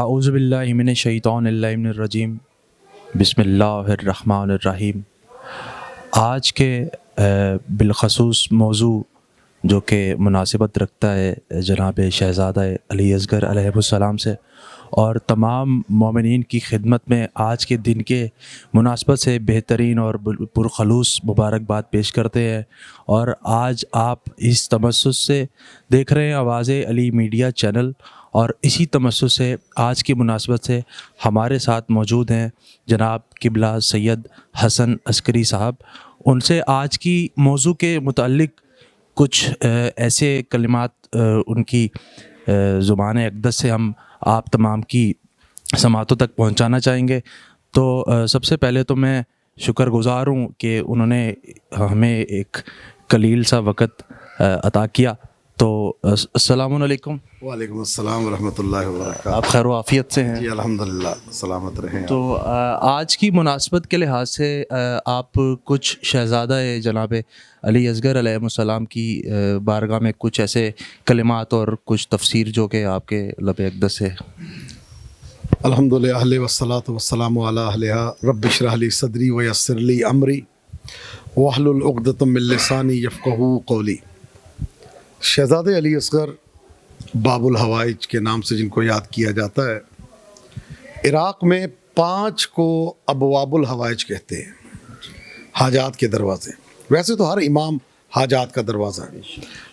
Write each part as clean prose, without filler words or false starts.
अऊज़ु बिल्लाहि मिनश शैतानिर बिस्मिल्लाहिर्रहमानिर्रहीम। आज के बिलखसूस मौजू जो कि मुनासिबत रखता है जनाब शहज़ादा अली असगर अलैहिस्सलाम से और तमाम मोमिनीन की खिदमत में आज के दिन के मुनासबत से बेहतरीन और पुरखलूस मुबारकबाद पेश करते हैं। और आज आप इस तमस्सुस से देख रहे हैं आवाज़ अली मीडिया चैनल, और इसी तमस्सुस से आज की मुनासबत से हमारे साथ मौजूद हैं जनाब किबला सैयद हसन अस्करी साहब। उनसे आज की मौजू के मुताल्लिक कुछ ऐसे कलिमात उनकी ज़ुबान अक़दस से हम आप तमाम की समातों तक पहुंचाना चाहेंगे। तो सबसे पहले तो मैं शुक्रगुज़ार हूँ कि उन्होंने हमें एक कलील सा वक़्त अता किया। तो अस्सलामु अलैकुम। वालेकुम अस्सलाम वरहमतुल्लाहि वबरकातुहू। आप खैर आफ़ियत से हैं? जी अल्हम्दुलिल्लाह, सलामत रहें। तो आज की मुनासबत के लिहाज से आप कुछ शहज़ादा जनाब अली असगर अलैहिस्सलाम की बारगाह में कुछ ऐसे कलिमात और कुछ तफसीर जो कि आपके लब अक़दस है। अल्हम्दुलिल्लाह वस्सलातु वस्सलामु अला अहलिहा रब्बि इश्रह ली सदरी व यस्सिर ली अमरी वहलुल उक़दतम मिन लिसानी यफ़क़हू क़ौली। शहज़ादे अली असगर बाबुल हवाइज के नाम से जिनको याद किया जाता है, इराक़ में 5 को अबवाबुल हवाइज कहते हैं, हाजात के दरवाज़े। वैसे तो हर इमाम हाजात का दरवाज़ा है,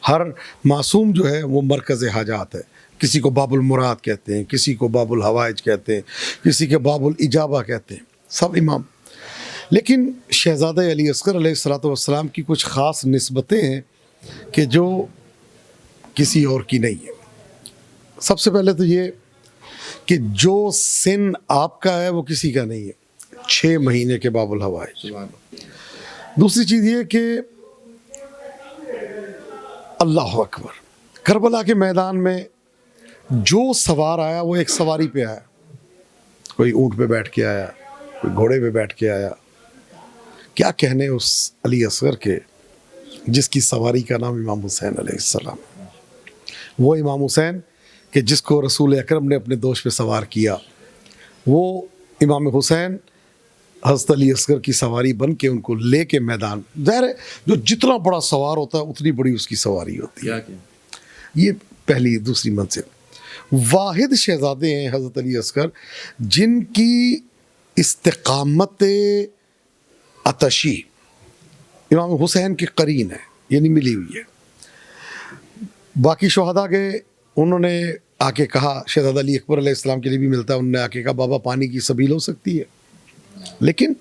हर मासूम जो है वो मरकज़ हाजात है। किसी को बाबुल मुराद कहते हैं, किसी को बाबुल हवाइज कहते हैं, किसी के बाबुल इजाबा कहते हैं, सब इमाम। लेकिन शहज़ादे अली असगर अलैहिस्सलातु वस्सलाम की कुछ ख़ास निस्बतें हैं कि जो किसी और की नहीं है। सबसे पहले तो ये कि जो सिन आपका है वो किसी का नहीं है, 6 महीने के बाबुल हवाइज। दूसरी चीज़ ये कि अल्लाह अकबर, करबला के मैदान में जो सवार आया वो एक सवारी पे आया, कोई ऊँट पे बैठ के आया, कोई घोड़े पे बैठ के आया। क्या कहने उस अली असगर के जिसकी सवारी का नाम इमाम हुसैन अलैहिस्सलाम। वो इमाम हुसैन कि जिसको रसूल अकरम ने अपने दोष पे सवार किया, वो इमाम हुसैन हज़रत अली असगर की सवारी बन के उनको ले के मैदान, ज़ाहिर है जो जितना बड़ा सवार होता है उतनी बड़ी उसकी सवारी होती है। ये पहली। दूसरी मंजिल, वाहिद शहज़ादे हैं हज़रत अली असगर जिनकी इस्तिक़ामत अतशी इमाम हुसैन के करीन है, यानी मिली हुई है। बाकी शहदा के उन्होंने आके कहा, शहज़ादा अली अकबर अलैहिस्सलाम के लिए भी मिलता है, उन्होंने आके कहा बाबा पानी की सबील हो सकती है। लेकिन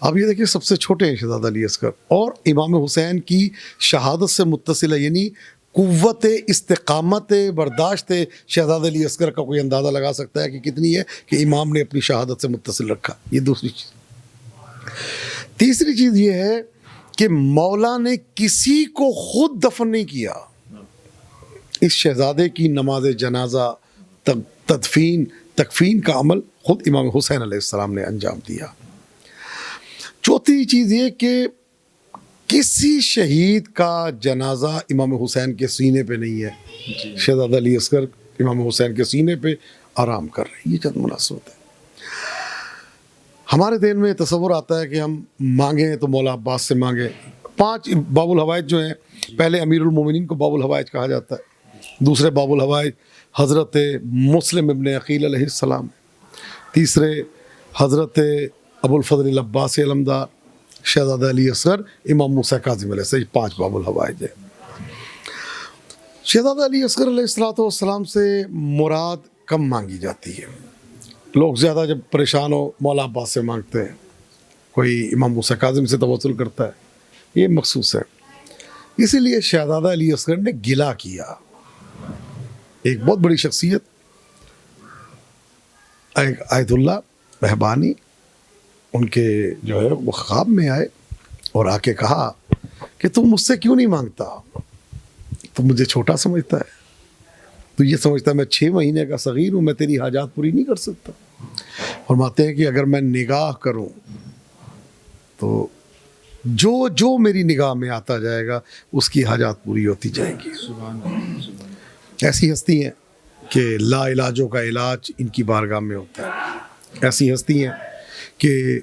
अब ये देखिए सबसे छोटे हैं शहज़ादा अली असगर, और इमाम हुसैन की शहादत से मुत्तसिल है, यानी कुव्वत इस्तिक़ामत बर्दाश्त शहज़ादा अली असगर का कोई अंदाज़ा लगा सकता है कि कितनी है कि इमाम ने अपनी शहादत से मुत्तसिल रखा। ये दूसरी चीज़। तीसरी चीज़ ये है कि मौला ने किसी को खुद दफन नहीं किया। इस शहज़ादे की नमाज जनाजा, तकफीन का अमल खुद इमाम हुसैन अलैहिस्सलाम ने अंजाम दिया। चौथी चीज़ ये कि किसी शहीद का जनाजा इमाम हुसैन के सीने पे नहीं है। शहज़ादा अली असगर इमाम हुसैन के सीने पे आराम कर रहे हैं। ये चंद मुनासिबत है। हमारे दिन में तसव्वुर आता है कि हम मांगें तो मौला अब्बास से मांगें। 5 बाबुल हवाइज जो हैं, पहले अमीरुल मोमिनीन को बाबुल हवाइज कहा जाता है, दूसरे बाबुल हवाइज हज़रत मुस्लिम इब्न अक़ील अलैहिस्सलाम, तीसरे हज़रत अबुल फ़ज़ल अब्बास अलमदार, शहज़ादा अली असगर, इमाम मूसा काज़िम अलैहिस्सलाम। 5 बाबुल हवाइज है। शहज़ादा अली असगर अलैहिस्सलाम से मुराद कम मांगी जाती है। लोग ज़्यादा जब परेशान हो मौला अब्बास से मांगते हैं, कोई इमाम मूसा काज़िम से तवस्सुल करता है, ये मखसूस है। इसीलिए शहज़ादा अली असगर ने गिला किया। एक बहुत बड़ी शख्सियत आयतुल्लाह रहबानी, उनके जो है वो ख्वाब में आए और आके कहा कि तुम मुझसे क्यों नहीं मांगता, तुम मुझे छोटा समझता है, तो ये समझता है मैं 6 महीने का सगीर हूँ, मैं तेरी हाजात पूरी नहीं कर सकता। फरमाते हैं कि अगर मैं निगाह करूँ तो जो जो मेरी निगाह में आता जाएगा उसकी हाजात पूरी होती जाएंगी। ऐसी हस्ती हैं کہ لا علاجوں کا علاج ان کی بارگاہ میں ہوتا ہے. ایسی ہستی ہیں کہ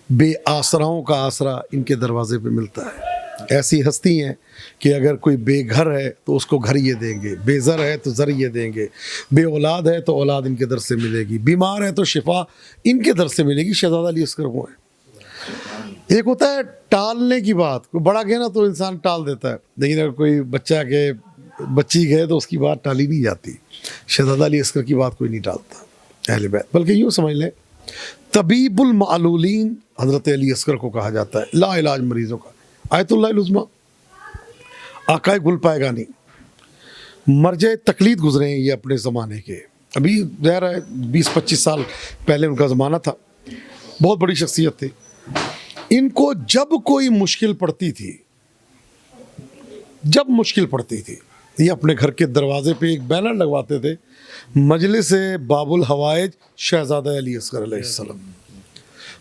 بے آسراؤں کا آسرا ان کے دروازے پہ ملتا ہے. ایسی ہستی ہیں کہ اگر کوئی بے گھر ہے تو اس کو گھر یہ دیں گے, بے زر ہے تو زر یہ دیں گے, بے اولاد ہے تو اولاد ان کے در سے ملے گی, بیمار ہے تو شفا ان کے در سے ملے گی. شہزادہ علی اصغر وہ ہیں. ایک ہوتا ہے ٹالنے کی بات, کوئی بڑا گئے نا تو انسان ٹال دیتا ہے, لیکن اگر کوئی بچہ گئے, بچی گئے تو اس کی بات ٹالی نہیں جاتی. شہزادہ علی اصغر کی بات کوئی نہیں ٹالتا اہل بیت. بلکہ یوں سمجھ لیں طبیب المعلولین حضرت علی اصغر کو کہا جاتا ہے, لا علاج مریضوں کا. آیت اللہ العظمیٰ, آقائے گل پائگانی, مرجع تقلید گزرے ہیں یہ اپنے زمانے کے. ابھی ظاہر ہے 20-25 سال پہلے ان کا زمانہ تھا, بہت بڑی شخصیت تھی. ان کو جب کوئی مشکل پڑتی تھی, جب مشکل پڑتی تھی, یہ اپنے گھر کے دروازے پہ ایک بینر لگواتے تھے, مجلس باب الحوائج شہزادہ علی اصغر علیہ السلام.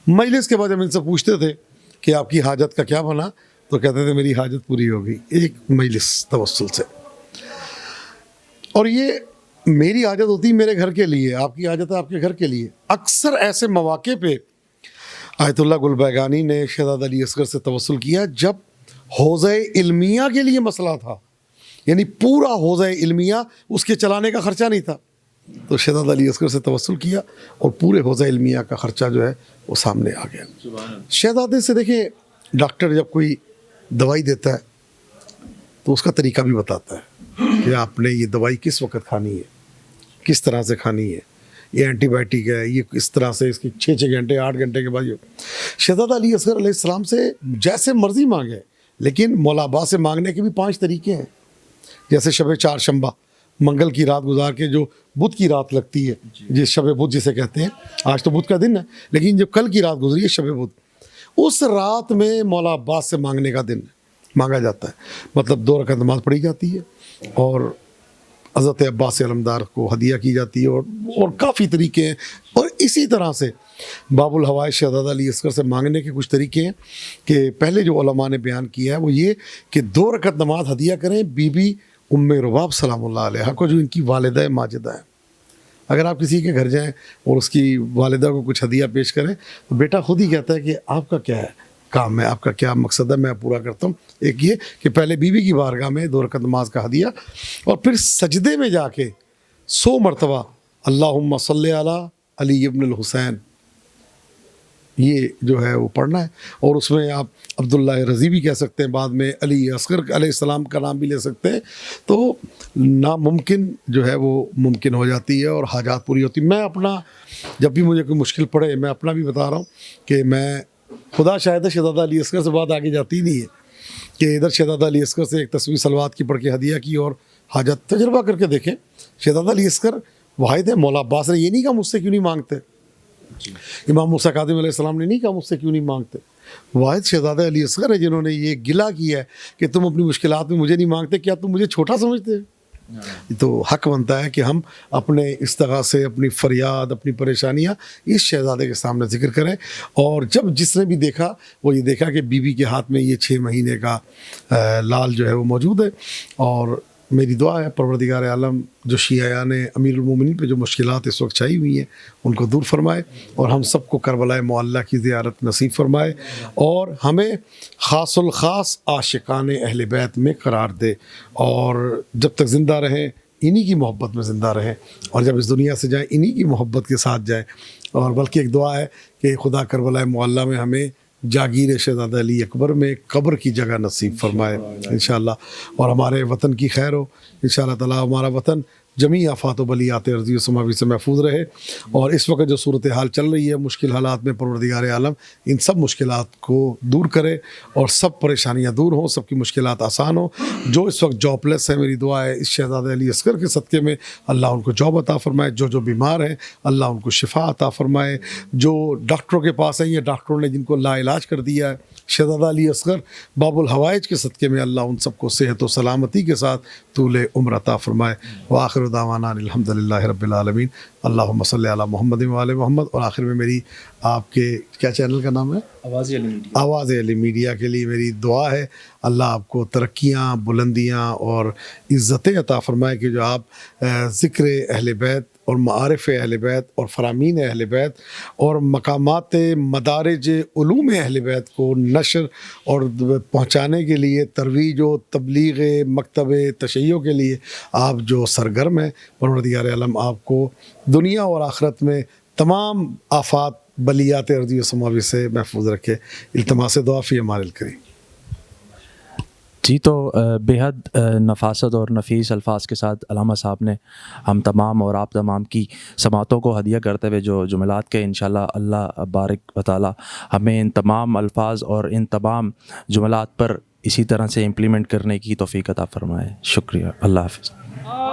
مجلس کے بعد جب ان سے پوچھتے تھے کہ آپ کی حاجت کا کیا بنا, تو کہتے تھے میری حاجت پوری ہو گئی ایک مجلس توسل سے. اور یہ میری حاجت ہوتی میرے گھر کے لیے, آپ کی حاجت ہے آپ کے گھر کے لیے. اکثر ایسے مواقع پہ آیت اللہ گل بیگانی نے شہزادہ علی اصغر سے توسل کیا جب حوزہ علمیہ کے لیے مسئلہ تھا, یعنی پورا حوزہ علمیہ, اس کے چلانے کا خرچہ نہیں تھا, تو شہزادہ علی اصغر سے توسل کیا اور پورے حوزہ علمیہ کا خرچہ جو ہے وہ سامنے آ گیا. شہزادے سے دیکھیں, ڈاکٹر جب کوئی دوائی دیتا ہے تو اس کا طریقہ بھی بتاتا ہے کہ آپ نے یہ دوائی کس وقت کھانی ہے, کس طرح سے کھانی ہے, یہ اینٹی بائیوٹک ہے, یہ اس طرح سے اس کی 6 گھنٹے 8 گھنٹے کے بعد. شہزادہ علی اصغر علیہ السلام سے جیسے مرضی مانگے, لیکن مولا عباس سے مانگنے کے بھی 5 طریقے ہیں. جیسے شب چار شنبہ, منگل کی رات گزار کے جو بدھ کی رات لگتی ہے, جس شب بدھ جسے کہتے ہیں, آج تو بدھ کا دن ہے لیکن جب کل کی رات گزری ہے شب بدھ, اس رات میں مولا عباس سے مانگنے کا دن مانگا جاتا ہے. مطلب 2 رکعت نماز پڑھی جاتی ہے اور حضرت عباس علمدار کو ہدیہ کی جاتی ہے, اور کافی طریقے ہیں. اور اسی طرح سے باب الحوائج شہزادہ علی اصغر سے مانگنے کے کچھ طریقے ہیں کہ پہلے جو علماء نے بیان کیا ہے وہ یہ کہ 2 رکعت نماز ہدیہ کریں بی بی ام رباب سلام اللہ علیہ کو, جو ان کی والدہ ماجدہ ہیں. اگر آپ کسی کے گھر جائیں اور اس کی والدہ کو کچھ ہدیہ پیش کریں تو بیٹا خود ہی کہتا ہے کہ آپ کا کیا ہے کام ہے, آپ کا کیا مقصد ہے, میں پورا کرتا ہوں. ایک یہ کہ پہلے بیوی کی بارگاہ میں 2 رکعت نماز کا ہدیہ, اور پھر سجدے میں جا کے 100 مرتبہ اللہم صلی علی علی ابن الحسین, یہ جو ہے وہ پڑھنا ہے. اور اس میں آپ عبداللہ رضی بھی کہہ سکتے ہیں, بعد میں علی اصغر علیہ السلام کا نام بھی لے سکتے ہیں. تو ناممکن جو ہے وہ ممکن ہو جاتی ہے اور حاجات پوری ہوتی. میں اپنا جب بھی مجھے کوئی مشکل پڑے, میں اپنا بھی بتا رہا ہوں کہ میں خدا شاہد ہے شہزادہ علی اصغر سے بات آگے جاتی نہیں ہے کہ ادھر شہزادہ علی اصغر سے ایک تصویر صلوات کی پڑھ کے ہدیہ کی اور حاجت. تجربہ کر کے دیکھیں, شہزادہ علی اصغر واحد ہے. مولا عباس نے یہ نہیں کہا مجھ سے کیوں نہیں مانگتے, امام موسیٰ کاظم علیہ السلام نے نہیں کہا مجھ سے کیوں نہیں مانگتے. واحد شہزادہ علی اصغر ہے جنہوں نے یہ گلہ کیا ہے کہ تم اپنی مشکلات میں مجھے نہیں مانگتے, کیا تم مجھے چھوٹا سمجھتے. تو حق بنتا ہے کہ ہم اپنے استغاثے, اپنی فریاد, اپنی پریشانیاں اس شہزادے کے سامنے ذکر کریں. اور جب جس نے بھی دیکھا وہ یہ دیکھا کہ بیوی کے ہاتھ میں یہ 6 مہینے کا لال جو ہے وہ موجود ہے. اور میری دعا ہے پروردگار عالم جو شیعیان امیر المومنین پہ جو مشکلات اس وقت چھائی ہوئی ہیں ان کو دور فرمائے, اور ہم سب کو کربلا معلیٰ کی زیارت نصیب فرمائے, اور ہمیں خاص الخاص عاشقان اہل بیت میں قرار دے, اور جب تک زندہ رہیں انہی کی محبت میں زندہ رہیں, اور جب اس دنیا سے جائیں انہی کی محبت کے ساتھ جائیں. اور بلکہ ایک دعا ہے کہ خدا کربلا معلیٰ میں ہمیں جاگیر شہزادہ علی اکبر میں قبر کی جگہ نصیب فرمائے انشاءاللہ, اور ہمارے وطن کی خیر ہو انشاءاللہ تعالی. ہمارا وطن جمیع آفات و بلیات ارضی و سماوی سے محفوظ رہے. اور اس وقت جو صورتحال چل رہی ہے مشکل حالات میں, پروردگار عالم ان سب مشکلات کو دور کرے اور سب پریشانیاں دور ہوں, سب کی مشکلات آسان ہوں. جو اس وقت جاب لیس ہے, میری دعا ہے اس شہزادہ علی اصغر کے صدقے میں اللہ ان کو جاب عطا فرمائے. جو بیمار ہیں اللہ ان کو شفا عطا فرمائے. جو ڈاکٹروں کے پاس ہیں, یہ ڈاکٹروں نے جن کو لا علاج کر دیا ہے, شہزادہ علی اصغر باب الحوائج کے صدقے میں اللہ ان سب کو صحت و سلامتی کے ساتھ طول عمر عطا فرمائے. وآخر आखिर दावाना अल्हम्दुलिल्लाहि रब्बिल आलमीन, अल्लाहुम्मा सल्लि अला मुहम्मद व आले मोहम्मद। और आखिर में मेरी आपके क्या चैनल का नाम है? आवाज़ अली मीडिया। आवाज़ अली मीडिया के लिए मेरी दुआ है, अल्लाह आपको तरक्कियाँ, बुलंदियाँ और इज़्ज़तें अता फ़रमाए कि जो आप ज़िक्र अहले बैत और मारिफ़ अहले बैत और फ़रामीन अहले बैत और मकामात मदारिज उलूम अहले बैत को नशर और पहुँचाने के लिए, तरवीज व तबलीग मकतब तशय्यो के लिए आप जो सरगर्म हैं, परवरदिगार आलम आपको दुनिया और आखिरत में तमाम आफ़ात बलियात अर्दी व समावी से महफूज रखे। इल्तमास दुआ फ़ी अमानिल करीम। जी, तो बेहद नफासत और नफीस अल्फाज के साथ अल्लामा साहब ने हम तमाम और आप तमाम की समातों को हदिया करते हुए जो जुमलात के इंशाल्लाह अल्लाह बारिक व ताला हमें इन तमाम अल्फाज और इन तमाम जुमलात पर इसी तरह से इम्प्लीमेंट करने की तौफीक अता फ़रमाए। शुक्रिया। अल्लाह हाफ़िज़।